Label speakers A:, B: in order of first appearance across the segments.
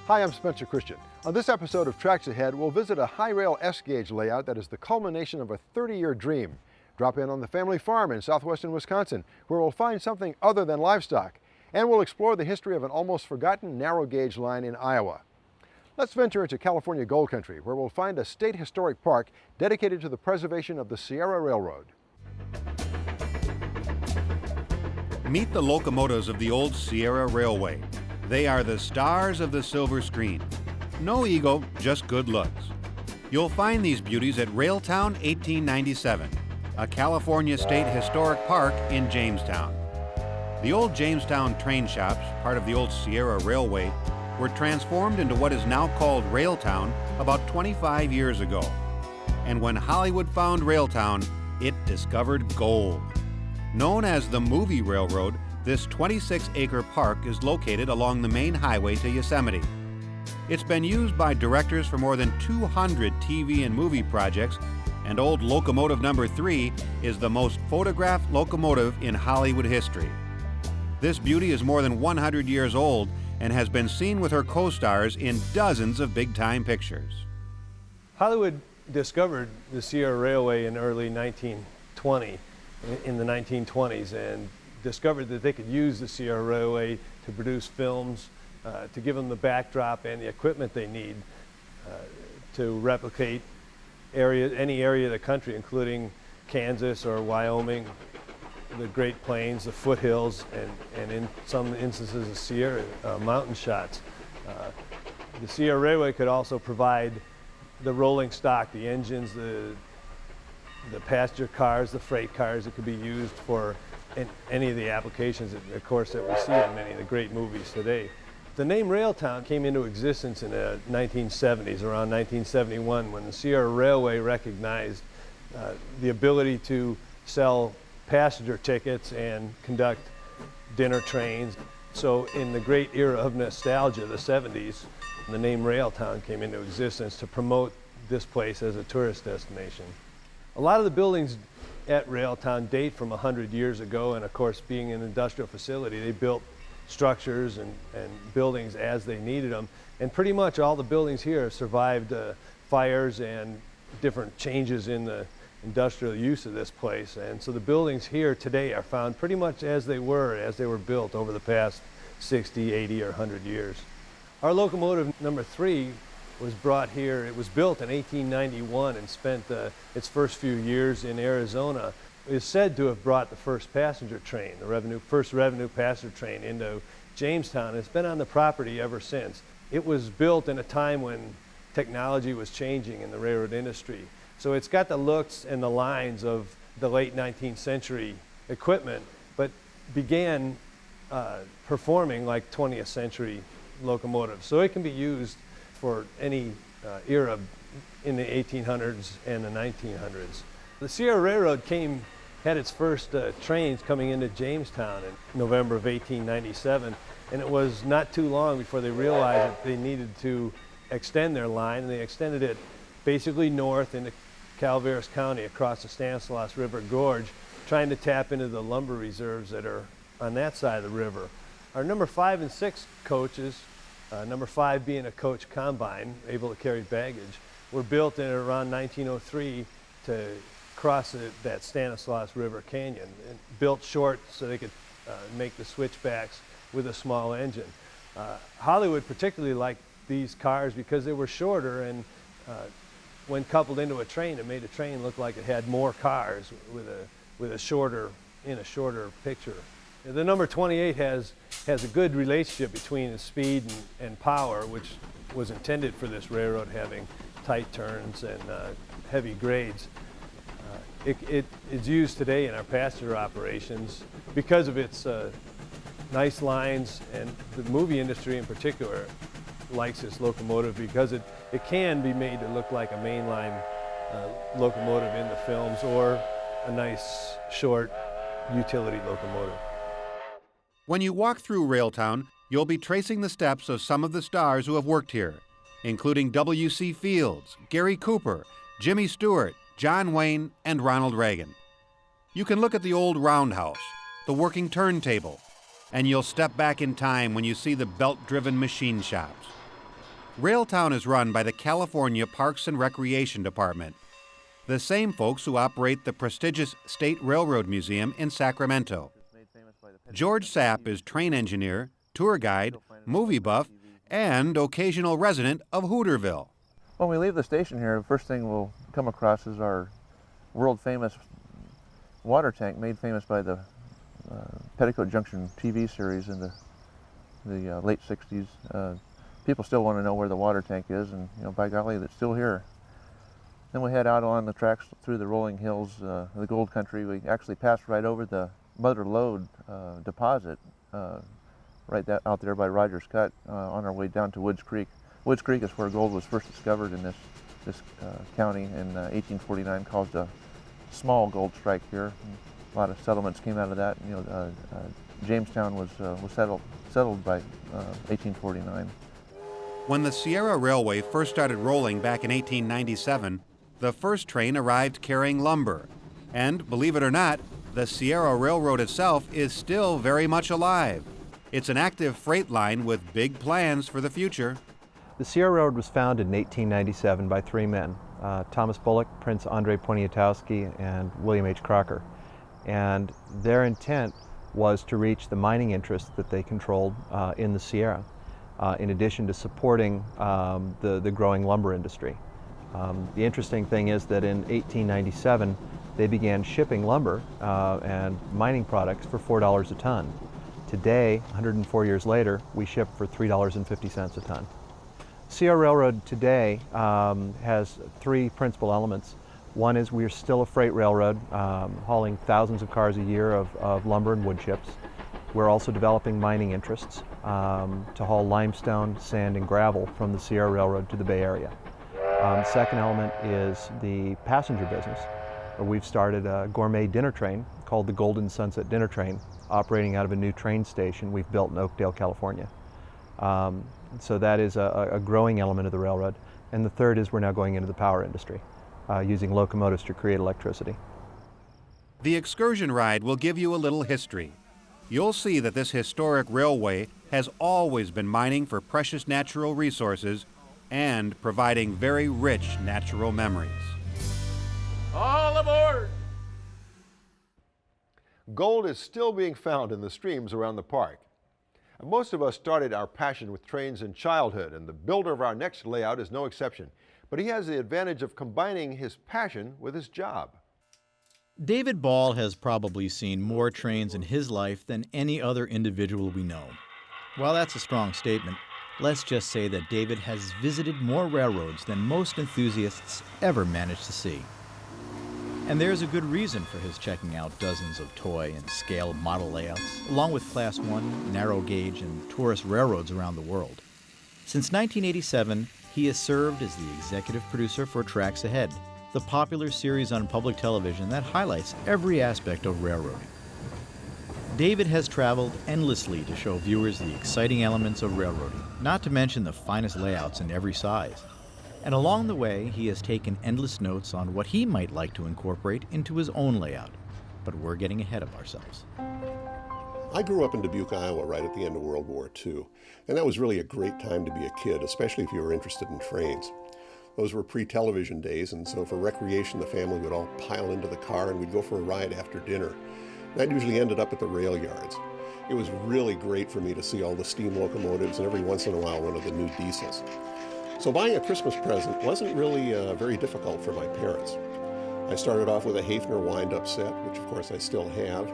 A: Hi, I'm Spencer Christian. On this episode of Tracks Ahead, we'll visit a high-rail S-gauge layout that is the culmination of a 30-year dream. Drop in on the family farm in southwestern Wisconsin, where we'll find something other than livestock. And we'll explore the history of an almost forgotten narrow-gauge line in Iowa. Let's venture into California Gold Country, where we'll find a state historic park dedicated to the preservation of the Sierra Railroad.
B: Meet the locomotives of the old Sierra Railway. They are the stars of the silver screen. No ego, just good looks. You'll find these beauties at Railtown 1897, a California state historic park in Jamestown. The old Jamestown train shops, part of the old Sierra Railway, were transformed into what is now called Railtown about 25 years ago. And when Hollywood found Railtown, it discovered gold. Known as the Movie Railroad, this 26-acre park is located along the main highway to Yosemite. It's been used by directors for more than 200 TV and movie projects, and old locomotive number 3 is the most photographed locomotive in Hollywood history. This beauty is more than 100 years old and has been seen with her co-stars in dozens of big-time pictures.
C: Hollywood discovered the Sierra Railway in early 1920, in the 1920s, and discovered that they could use the Sierra Railway to produce films, to give them the backdrop and the equipment they need to replicate any area of the country, including Kansas or Wyoming, the Great Plains, the foothills, and in some instances the Sierra mountain shots. The Sierra Railway could also provide the rolling stock, the engines, the passenger cars, the freight cars that could be used for any of the applications, of course, that we see in many of the great movies today. The name Railtown came into existence in the 1970s, around 1971, when the Sierra Railway recognized the ability to sell passenger tickets and conduct dinner trains. So in the great era of nostalgia, the 70s, the name Railtown came into existence to promote this place as a tourist destination. A lot of the buildings at Railtown date from 100 years ago, and of course, being an industrial facility, they built structures and buildings as they needed them. And pretty much all the buildings here survived fires and different changes in the industrial use of this place. And so the buildings here today are found pretty much as they were built over the past 60, 80, or 100 years. Our locomotive number 3 was brought here. It was built in 1891 and spent its first few years in Arizona. It is said to have brought the first passenger train, first revenue passenger train into Jamestown. It's been on the property ever since. It was built in a time when technology was changing in the railroad industry. So it's got the looks and the lines of the late 19th century equipment, but began performing like 20th century locomotives. So it can be used for any era in the 1800s and the 1900s. The Sierra Railroad had its first trains coming into Jamestown in November of 1897, and it was not too long before they realized that they needed to extend their line, and they extended it basically north into Calaveras County across the Stanislaus River Gorge, trying to tap into the lumber reserves that are on that side of the river. Our number 5 and 6 coaches, number 5 being a coach combine, able to carry baggage, were built in around 1903 to cross that Stanislaus River Canyon, and built short so they could make the switchbacks with a small engine. Hollywood particularly liked these cars because they were shorter, and when coupled into a train, it made a train look like it had more cars with a shorter picture. The number 28 has a good relationship between the speed and power, which was intended for this railroad, having tight turns and heavy grades. It is used today in our passenger operations because of its nice lines, and the movie industry in particular likes this locomotive because it can be made to look like a mainline locomotive in the films, or a nice short utility locomotive.
B: When you walk through Railtown, you'll be tracing the steps of some of the stars who have worked here, including W.C. Fields, Gary Cooper, Jimmy Stewart, John Wayne, and Ronald Reagan. You can look at the old roundhouse, the working turntable, and you'll step back in time when you see the belt-driven machine shops. Railtown is run by the California Parks and Recreation Department, the same folks who operate the prestigious State Railroad Museum in Sacramento. George Sapp is train engineer, tour guide, movie buff, and occasional resident of Hooterville.
D: When we leave the station here, the first thing we'll come across is our world-famous water tank, made famous by the Petticoat Junction TV series in the late 60s. People still want to know where the water tank is, and by golly, it's still here. Then we head out on the tracks through the rolling hills, the gold country. We actually passed right over the Mother Lode deposit, out there by Rogers Cut, on our way down to Woods Creek. Woods Creek is where gold was first discovered in this county in 1849, caused a small gold strike here. A lot of settlements came out of that. Jamestown was settled by 1849.
B: When the Sierra Railway first started rolling back in 1897, the first train arrived carrying lumber. And believe it or not, the Sierra Railroad itself is still very much alive. It's an active freight line with big plans for the future.
E: The Sierra Railroad was founded in 1897 by three men, Thomas Bullock, Prince Andre Poniatowski, and William H. Crocker. And their intent was to reach the mining interests that they controlled in the Sierra, in addition to supporting the growing lumber industry. The interesting thing is that in 1897, they began shipping lumber and mining products for $4 a ton. Today, 104 years later, we ship for $3.50 a ton. Sierra Railroad today has three principal elements. One is we're still a freight railroad, hauling thousands of cars a year of lumber and wood chips. We're also developing mining interests to haul limestone, sand, and gravel from the Sierra Railroad to the Bay Area. Second element is the passenger business. We've started a gourmet dinner train called the Golden Sunset Dinner Train, operating out of a new train station we've built in Oakdale, California. So that is a growing element of the railroad. And the third is we're now going into the power industry, using locomotives to create electricity.
B: The excursion ride will give you a little history. You'll see that this historic railway has always been mining for precious natural resources and providing very rich natural memories.
F: All aboard!
A: Gold is still being found in the streams around the park. Most of us started our passion with trains in childhood, and the builder of our next layout is no exception. But he has the advantage of combining his passion with his job.
F: David Ball has probably seen more trains in his life than any other individual we know. While that's a strong statement, let's just say that David has visited more railroads than most enthusiasts ever managed to see. And there's a good reason for his checking out dozens of toy and scale model layouts, along with Class 1, narrow gauge, and tourist railroads around the world. Since 1987, he has served as the executive producer for Tracks Ahead, the popular series on public television that highlights every aspect of railroading. David has traveled endlessly to show viewers the exciting elements of railroading, not to mention the finest layouts in every size. And along the way, he has taken endless notes on what he might like to incorporate into his own layout. But we're getting ahead of ourselves.
G: I grew up in Dubuque, Iowa, right at the end of World War II. And that was really a great time to be a kid, especially if you were interested in trains. Those were pre-television days, and so for recreation, the family would all pile into the car and we'd go for a ride after dinner. That usually ended up at the rail yards. It was really great for me to see all the steam locomotives and every once in a while one of the new diesels. So buying a Christmas present wasn't really very difficult for my parents. I started off with a Hafner wind-up set, which of course I still have,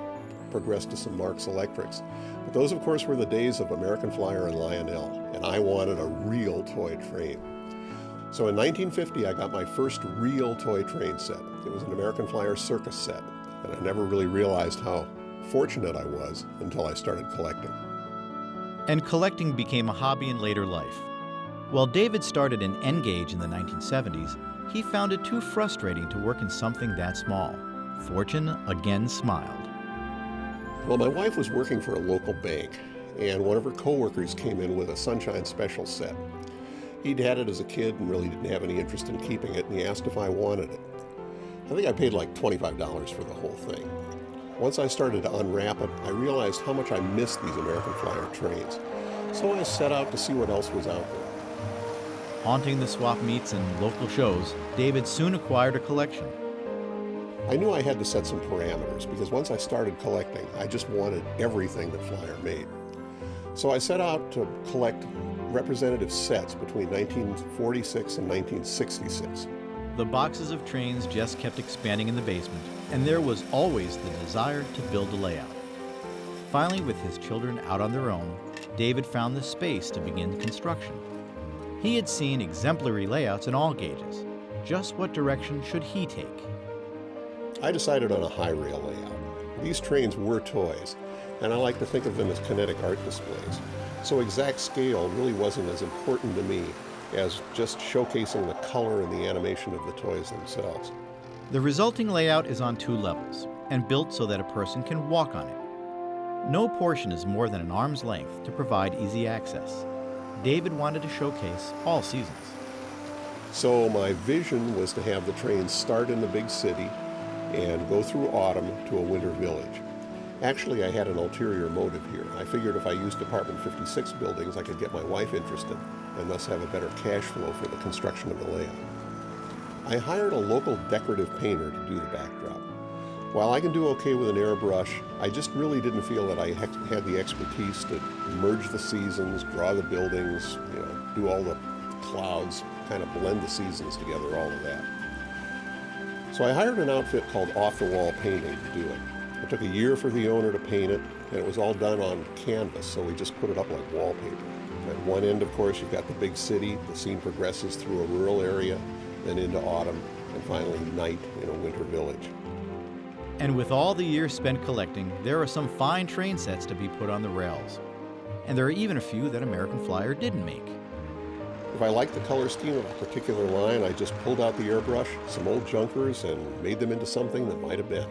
G: progressed to some Marx Electrics. But those of course were the days of American Flyer and Lionel, and I wanted a real toy train. So in 1950 I got my first real toy train set. It was an American Flyer circus set, and I never really realized how fortunate I was until I started collecting.
F: And collecting became a hobby in later life. While David started in N-Gauge in the 1970s, he found it too frustrating to work in something that small. Fortune again smiled.
G: Well, my wife was working for a local bank, and one of her coworkers came in with a Sunshine Special set. He'd had it as a kid and really didn't have any interest in keeping it, and he asked if I wanted it. I think I paid like $25 for the whole thing. Once I started to unwrap it, I realized how much I missed these American Flyer trains. So I set out to see what else was out there.
F: Haunting the swap meets and local shows, David soon acquired a collection.
G: I knew I had to set some parameters because once I started collecting, I just wanted everything that Flyer made. So I set out to collect representative sets between 1946 and 1966.
F: The boxes of trains just kept expanding in the basement, and there was always the desire to build a layout. Finally, with his children out on their own, David found the space to begin construction. He had seen exemplary layouts in all gauges. Just what direction should he take?
G: I decided on a high rail layout. These trains were toys, and I like to think of them as kinetic art displays. So exact scale really wasn't as important to me as just showcasing the color and the animation of the toys themselves.
F: The resulting layout is on 2 levels and built so that a person can walk on it. No portion is more than an arm's length to provide easy access. David wanted to showcase all seasons.
G: So my vision was to have the trains start in the big city and go through autumn to a winter village. Actually, I had an ulterior motive here. I figured if I used Department 56 buildings, I could get my wife interested and thus have a better cash flow for the construction of the layout. I hired a local decorative painter to do the backdrop. While I can do okay with an airbrush, I just really didn't feel that I had the expertise to merge the seasons, draw the buildings, do all the clouds, kind of blend the seasons together, all of that. So I hired an outfit called Off the Wall Painting to do it. It took a year for the owner to paint it, and it was all done on canvas, so we just put it up like wallpaper. At one end, of course, you've got the big city. The scene progresses through a rural area, then into autumn, and finally night in a winter village.
F: And with all the years spent collecting, there are some fine train sets to be put on the rails. And there are even a few that American Flyer didn't make.
G: If I liked the color scheme of a particular line, I just pulled out the airbrush, some old junkers, and made them into something that might have been.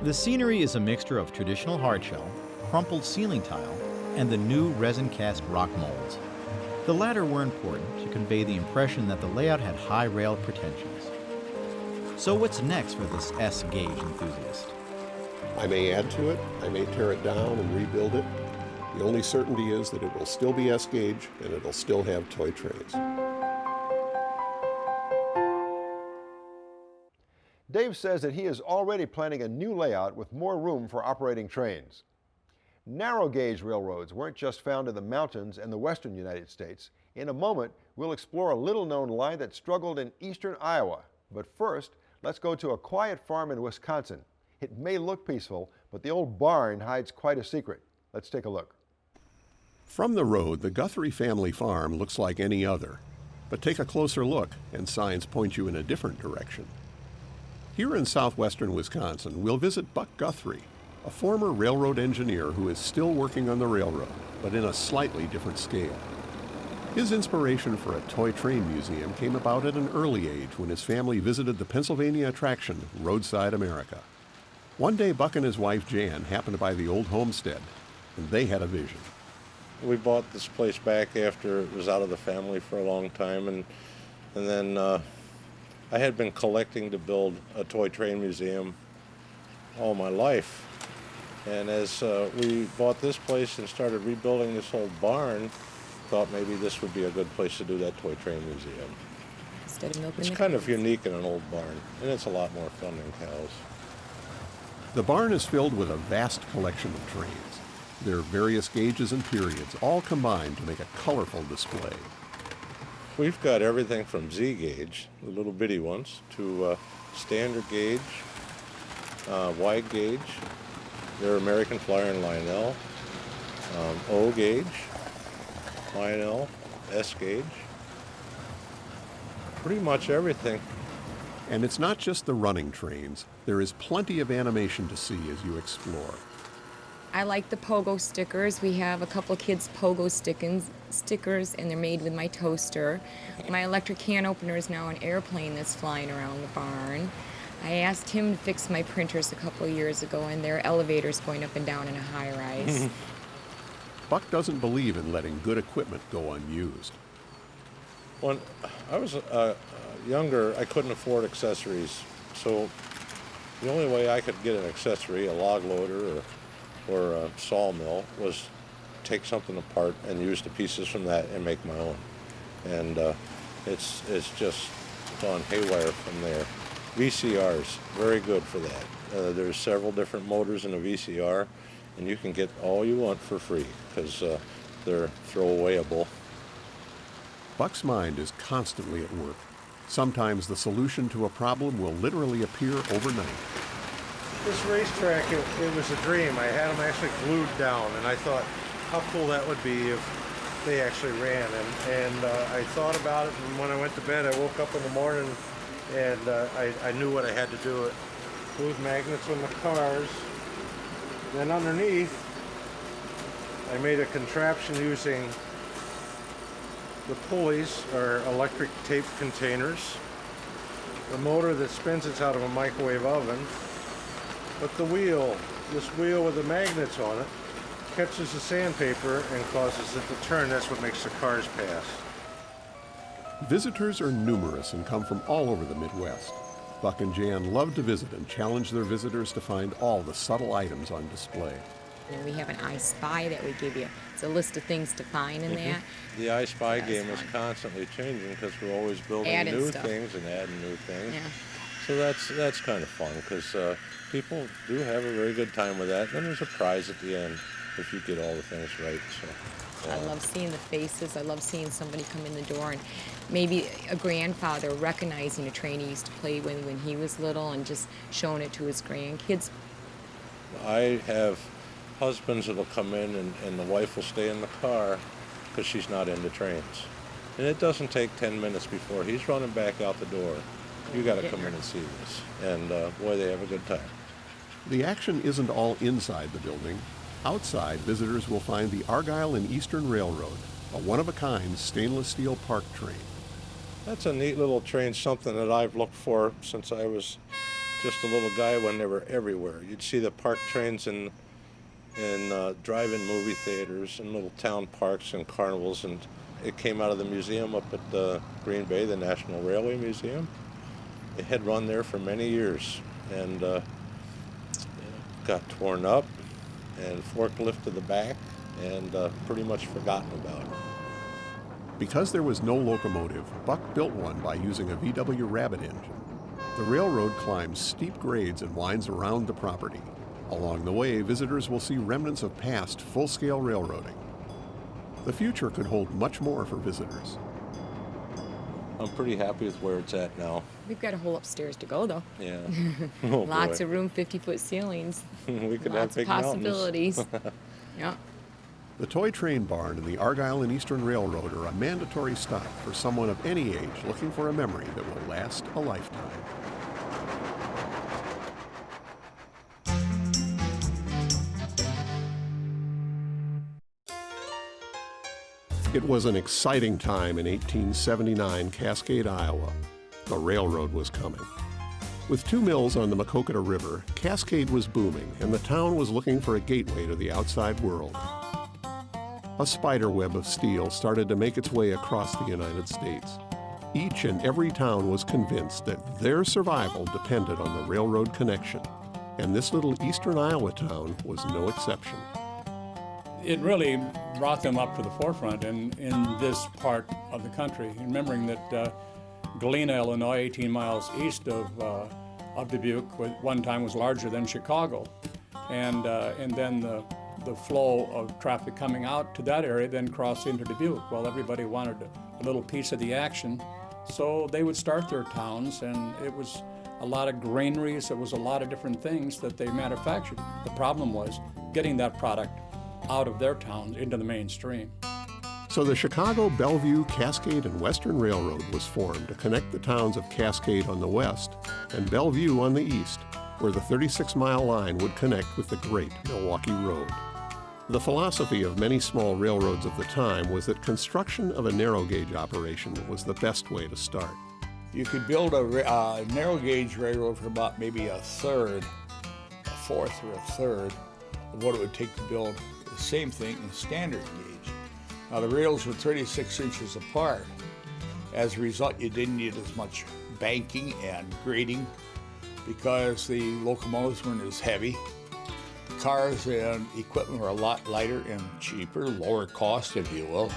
F: The scenery is a mixture of traditional hardshell, crumpled ceiling tile, and the new resin-cast rock molds. The latter were important to convey the impression that the layout had high rail pretensions. So what's next for this S-gauge enthusiast?
G: I may add to it, I may tear it down and rebuild it. The only certainty is that it will still be S-gauge and it'll still have toy trains.
A: Dave says that he is already planning a new layout with more room for operating trains. Narrow gauge railroads weren't just found in the mountains and the western United States. In a moment, we'll explore a little-known line that struggled in eastern Iowa. But first, let's go to a quiet farm in Wisconsin. It may look peaceful, but the old barn hides quite a secret. Let's take a look.
G: From the road, the Guthrie family farm looks like any other. But take a closer look, and signs point you in a different direction. Here in southwestern Wisconsin, we'll visit Buck Guthrie, a former railroad engineer who is still working on the railroad, but in a slightly different scale. His inspiration for a toy train museum came about at an early age when his family visited the Pennsylvania attraction, Roadside America. One day, Buck and his wife Jan happened to buy the old homestead, and they had a vision.
H: We bought this place back after it was out of the family for a long time, and then I had been collecting to build a toy train museum all my life. And as we bought this place and started rebuilding this old barn, thought maybe this would be a good place to do that toy train museum. It's kind of unique in an old barn, and it's a lot more fun than cows.
G: The barn is filled with a vast collection of trains. Their various gauges and periods all combined to make a colorful display.
H: We've got everything from Z gauge, the little bitty ones, to standard gauge, wide gauge. They're American Flyer and Lionel, O gauge, Lionel, S gauge, pretty much everything.
G: And it's not just the running trains. There is plenty of animation to see as you explore.
I: I like the pogo stickers. We have a couple kids' pogo stickers, and they're made with my toaster. My electric can opener is now an airplane that's flying around the barn. I asked him to fix my printers a couple years ago, and there are elevators going up and down in a high-rise.
G: Buck doesn't believe in letting good equipment go unused.
H: When I was younger, I couldn't afford accessories, so the only way I could get an accessory, a log loader or a sawmill, was take something apart and use the pieces from that and make my own. and it's just gone haywire from there. VCRs, very good for that. There's several different motors in a VCR, and you can get all you want for free because they're throwawayable.
G: Buck's mind is constantly at work. Sometimes the solution to a problem will literally appear overnight.
H: This racetrack, it was a dream. I had them actually glued down, and I thought how cool that would be if they actually ran. And I thought about it, and when I went to bed, I woke up in the morning, and I knew what I had to do. It glued magnets on the cars. Then underneath, I made a contraption using the pulleys are electric tape containers. The motor that spins it's out of a microwave oven. But the wheel, this wheel with the magnets on it, catches the sandpaper and causes it to turn. That's what makes the cars pass.
G: Visitors are numerous and come from all over the Midwest. Buck and Jan love to visit and challenge their visitors to find all the subtle items on display.
I: And we have an I Spy that we give you. It's a list of things to find in that.
H: The I Spy game is constantly changing because we're always building new things and adding new things.
I: Yeah.
H: So that's kind of fun because people do have a very good time with that. Then there's a prize at the end if you get all the things right. So
I: I love seeing the faces. I love seeing somebody come in the door and maybe a grandfather recognizing a train he used to play with when he was little and just showing it to his grandkids.
H: I have husbands that'll come in and the wife will stay in the car because she's not into trains. And it doesn't take 10 minutes before he's running back out the door. You got to come in and see this. And boy, they have a good time.
G: The action isn't all inside the building. Outside, visitors will find the Argyle and Eastern Railroad, a one-of-a-kind stainless steel park train.
H: That's a neat little train, something that I've looked for since I was just a little guy when they were everywhere. You'd see the park trains in drive-in movie theaters and little town parks and carnivals, and it came out of the museum up at Green Bay, the National Railway Museum. It had run there for many years and got torn up and forklift to the back and pretty much forgotten about.
G: Because there was no locomotive, Buck built one by using a VW Rabbit engine. The railroad climbs steep grades and winds around the property. Along the way, visitors will see remnants of past full-scale railroading. The future could hold much more for visitors.
H: I'm pretty happy with where it's at now.
I: We've got a whole upstairs to go, though.
H: Yeah. Oh,
I: Lots of room, 50-foot ceilings.
H: We could
I: Lots
H: have big
I: of possibilities. Yeah.
G: The toy train barn and the Argyle and Eastern Railroad are a mandatory stop for someone of any age looking for a memory that will last a lifetime. It was an exciting time in 1879 Cascade, Iowa. The railroad was coming. With 2 mills on the Maquoketa River, Cascade was booming, and the town was looking for a gateway to the outside world. A spider web of steel started to make its way across the United States. Each and every town was convinced that their survival depended on the railroad connection, and this little eastern Iowa town was no exception.
J: It really brought them up to the forefront in this part of the country, remembering that Galena, Illinois, 18 miles east of Dubuque, one time was larger than Chicago. And then the flow of traffic coming out to that area then crossed into Dubuque. Well, everybody wanted a little piece of the action, so they would start their towns, and it was a lot of granaries, it was a lot of different things that they manufactured. The problem was getting that product out of their towns into the mainstream.
G: So the Chicago, Bellevue, Cascade, and Western Railroad was formed to connect the towns of Cascade on the west and Bellevue on the east, where the 36-mile line would connect with the great Milwaukee Road. The philosophy of many small railroads of the time was that construction of a narrow gauge operation was the best way to start.
K: You could build a narrow gauge railroad for about maybe a fourth or a third of what it would take to build the same thing in standard gauge. Now the rails were 36 inches apart. As a result, you didn't need as much banking and grading because the locomotives weren't as heavy. The cars and equipment were a lot lighter and cheaper, lower cost, if you will.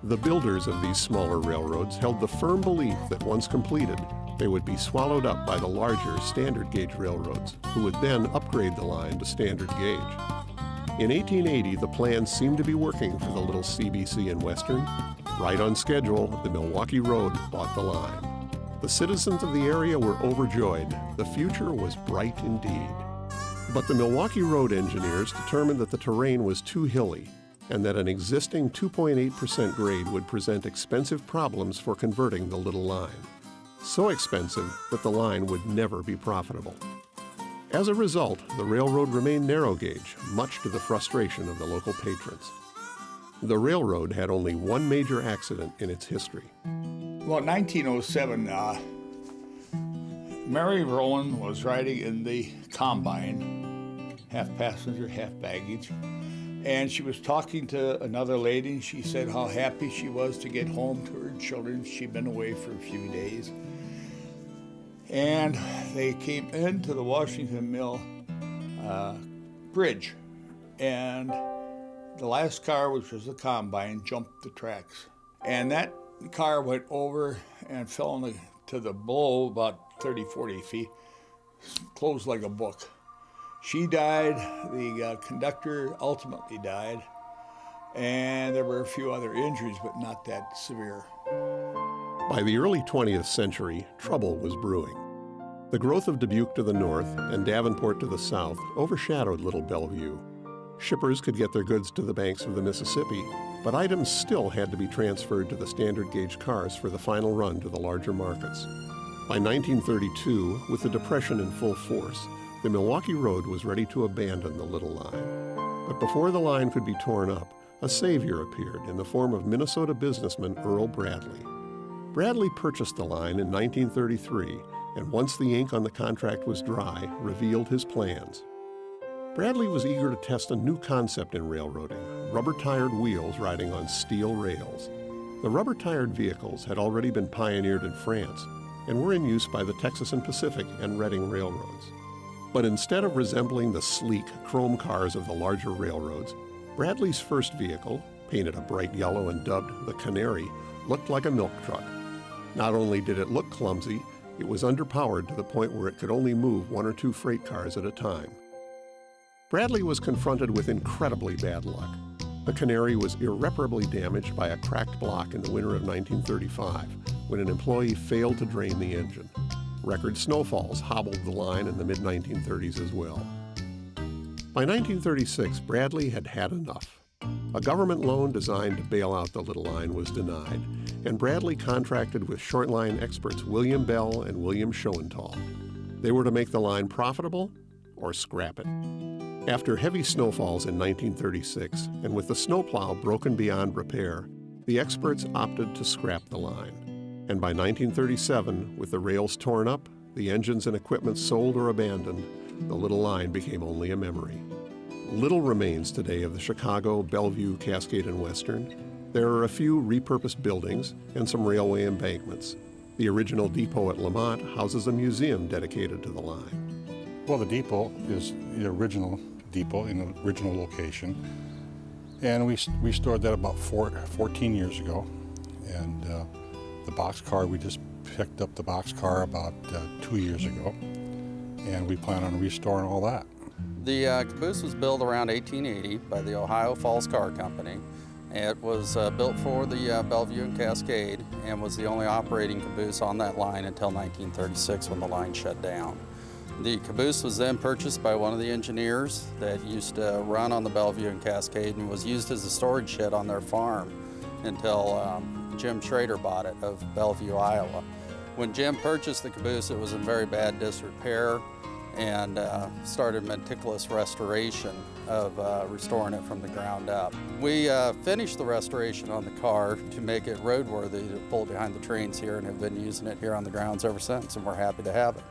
G: The builders of these smaller railroads held the firm belief that once completed, they would be swallowed up by the larger standard gauge railroads, who would then upgrade the line to standard gauge. In 1880, the plan seemed to be working for the little CBC and Western. Right on schedule, the Milwaukee Road bought the line. The citizens of the area were overjoyed. The future was bright indeed. But the Milwaukee Road engineers determined that the terrain was too hilly and that an existing 2.8% grade would present expensive problems for converting the little line. So expensive that the line would never be profitable. As a result, the railroad remained narrow gauge, much to the frustration of the local patrons. The railroad had only one major accident in its history.
K: Well, in 1907, Mary Rowland was riding in the combine, half passenger, half baggage, and she was talking to another lady, and she said how happy she was to get home to her children. She'd been away for a few days. And they came into the Washington Mill bridge, and the last car, which was the combine, jumped the tracks. And that car went over and fell to the below about 30, 40 feet, closed like a book. She died, the conductor ultimately died, and there were a few other injuries, but not that severe.
G: By the early 20th century, trouble was brewing. The growth of Dubuque to the north and Davenport to the south overshadowed Little Bellevue. Shippers could get their goods to the banks of the Mississippi, but items still had to be transferred to the standard gauge cars for the final run to the larger markets. By 1932, with the Depression in full force, the Milwaukee Road was ready to abandon the little line. But before the line could be torn up, a savior appeared in the form of Minnesota businessman Earl Bradley. Bradley purchased the line in 1933, and once the ink on the contract was dry, revealed his plans. Bradley was eager to test a new concept in railroading, rubber-tired wheels riding on steel rails. The rubber-tired vehicles had already been pioneered in France and were in use by the Texas and Pacific and Reading railroads. But instead of resembling the sleek chrome cars of the larger railroads, Bradley's first vehicle, painted a bright yellow and dubbed the Canary, looked like a milk truck. Not only did it look clumsy, it was underpowered to the point where it could only move one or two freight cars at a time. Bradley was confronted with incredibly bad luck. The Canary was irreparably damaged by a cracked block in the winter of 1935 when an employee failed to drain the engine. Record snowfalls hobbled the line in the mid-1930s as well. By 1936, Bradley had had enough. A government loan designed to bail out the little line was denied, and Bradley contracted with short line experts William Bell and William Schoenthal. They were to make the line profitable or scrap it. After heavy snowfalls in 1936, and with the snowplow broken beyond repair, the experts opted to scrap the line. And by 1937, with the rails torn up, the engines and equipment sold or abandoned, the little line became only a memory. Little remains today of the Chicago, Bellevue, Cascade, and Western. There are a few repurposed buildings and some railway embankments. The original depot at Lamont houses a museum dedicated to the line.
L: Well, the depot is the original depot in the original location, and we stored that about 14 years ago. And the boxcar, we just picked up the boxcar about 2 years ago, and we plan on restoring all that.
M: The caboose was built around 1880 by the Ohio Falls Car Company. It was built for the Bellevue and Cascade and was the only operating caboose on that line until 1936 when the line shut down. The caboose was then purchased by one of the engineers that used to run on the Bellevue and Cascade and was used as a storage shed on their farm until Jim Schrader bought it of Bellevue, Iowa. When Jim purchased the caboose, it was in very bad disrepair and started meticulous restoration of restoring it from the ground up. We finished the restoration on the car to make it roadworthy to pull behind the trains here and have been using it here on the grounds ever since, and we're happy to have it.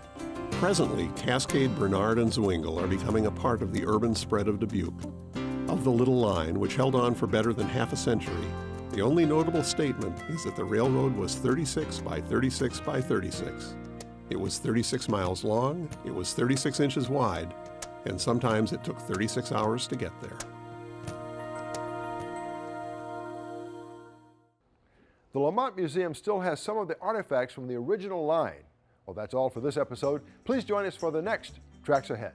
G: Presently, Cascade, Bernard, and Zwingle are becoming a part of the urban spread of Dubuque. Of the little line, which held on for better than half a century, the only notable statement is that the railroad was 36 by 36 by 36. It was 36 miles long, it was 36 inches wide, and sometimes it took 36 hours to get there.
A: The Lamont Museum still has some of the artifacts from the original line. Well, that's all for this episode. Please join us for the next Tracks Ahead.